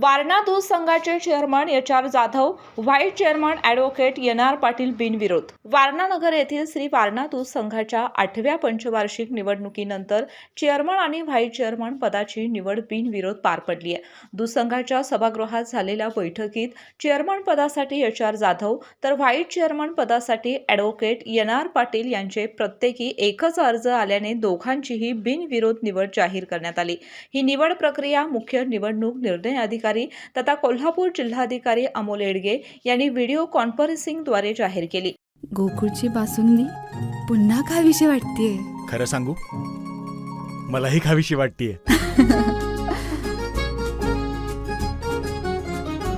वारणा दूध संघाचे chairman H R. Jadhav, vice chairman advocate N R. Patil बिनविरोध. वारणा नगर येथील श्री वारणा दूध संघाच्या 8व्या पंचवार्षिक निवडणुकीनंतर चेअरमन आणि व्हाईस चेअरमन पदाची निवड बिनविरोध पार पडली आहे. दूध संघाच्या सभागृहात झालेल्या बैठकीत चेअरमन पदासाठी एच.आर. जाधव तर व्हाईस चेअरमन पदासाठी ॲडव्होकेट एन.आर. पाटील यांचे प्रत्येकी एकच अर्ज आल्याने दोघांचीही बिनविरोध निवड जाहीर करण्यात आली. ही निवड प्रक्रिया मुख्य निवडणूक निर्णय अधिकारी तथा कोल्हापूर जिल्हाधिकारी अमोल येडगे यांनी व्हिडिओ कॉन्फरन्सिंगद्वारे जाहीर केली. गोकुळची बासुंदी पुन्हा खावीशी वाटतेय. खरं सांगू, मलाही खावीशी वाटतेय.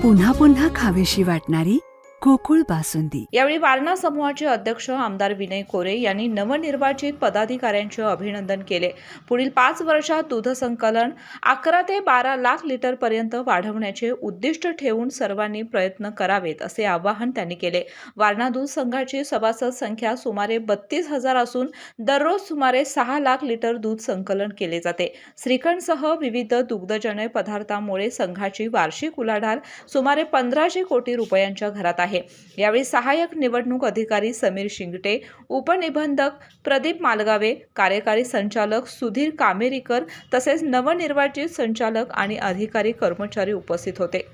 पुन्हा पुन्हा खावीशी वाटणारी गोकुळ बासुंदी. यावेळी वारणा समूहाचे अध्यक्ष आमदार विनय कोरे यांनी नवनिर्वाचित पदाधिकाऱ्यांचे अभिनंदन केले. पुढील 5 वर्षात दूध संकलन 11 ते 12 लाख लिटर पर्यंत वाढवण्याचे उद्दिष्ट ठेवून सर्वांनी प्रयत्न करावेत असे आवाहन त्यांनी केले. वारणा दूध संघाची सभासद संख्या सुमारे 32,000 असून दररोज सुमारे 6 लाख लिटर दूध संकलन केले जाते. श्रीखंडसह विविध दुग्धजन्य पदार्थांमुळे संघाची वार्षिक उलाढाल सुमारे 1500 कोटी रुपयांच्या घरात आहे. यावेळी सहाय्यक निवडणूक अधिकारी समीर शिंगटे, उपनिबंधक प्रदीप मालगावे, कार्यकारी संचालक सुधीर कामेरीकर तसेच नवनिर्वाचित संचालक आणि अधिकारी कर्मचारी उपस्थित होते.